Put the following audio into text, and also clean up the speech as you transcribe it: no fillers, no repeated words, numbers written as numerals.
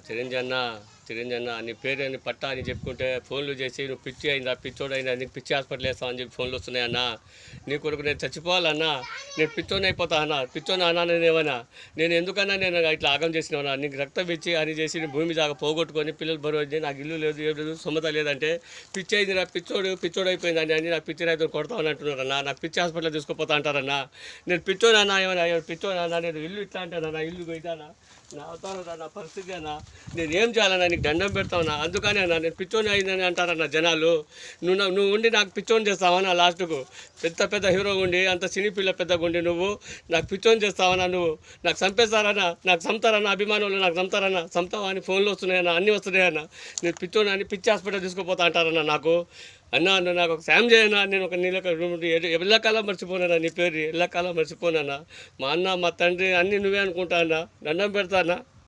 చిరంజన్న నీ పేరు అని పట్టా అని చెప్పుకుంటే ఫోన్లు చేసి నువ్వు పిచ్చి అయిందా పిచ్చోడు అయిందా నీకు పిచ్చి హాస్పిటల్ వేస్తావు అని చెప్పి ఫోన్లు వస్తున్నాయన్నా. నీ కొడుకు నేను చచ్చిపోవాలన్నా, నేను పిచ్చోని అయిపోతా అన్నా, పిచ్చోని అన్నా నేనేమన్నా, నేను ఎందుకన్నా నేను ఇట్లా ఆగం చేసినావన్నా, నీకు రక్తం ఇచ్చి అని చేసి నీ భూమి జాగా పోగొట్టుకొని పిల్లలు బరువు నాకు ఇల్లు లేదు ఏం లేదు సొమ్మత లేదంటే పిచ్చి అయింది నా పిచ్చోడు అయిపోయిందని అని నాకు పిచ్చి రైతులు కొడతామని అంటున్నారన్నా. నాకు పిచ్చి హాస్పిటల్ తీసుకుపోతా అంటారన్నా. నేను పిచ్చోని అన్నా ఏమన్నా పిచ్చోని అన్నా, నేను ఇల్లు ఇట్లా అంటానన్నా, ఇల్లు పోయితానా, నా అవతారం నా పరిస్థితి అన్నా, నేను ఏం చేయాలన్నా, నీకు దండం పెడతావునా, అందుకనే అన్నా నేను పిచ్చోని అయిందని అంటారన్నా జనాలు. నువ్వు ఉండి నాకు పిచ్చోని చేస్తావన్నా లాస్ట్కు, పెద్ద హీరో ఉండి అంత సినీ పిల్ల పెద్దగా ఉండి నువ్వు నాకు పిచ్చోని చేస్తావన్నా, నువ్వు నాకు చంపేస్తారన్నా, నాకు చంపుతారన్నా, అభిమానులు నాకు చంపుతారన్నా, చంపుతావా అని ఫోన్లు వస్తున్నాయన్నా, అన్నీ వస్తున్నాయన్నా. నేను పిచ్చోని అని పిచ్చి హాస్పిటల్ తీసుకుపోతా అంటారన్నా. నాకు అన్నా నాకు ఒక సాయం చేయనా, నేను ఒక నీళ్ళ ఎల్లకాలం మర్చిపోనా, నీ పేరు ఎల్లకాలం మర్చిపోనా. మా అన్న మా తండ్రి అన్నీ నువ్వే అనుకుంటా అన్నా, దండం పెడతా అన్నా.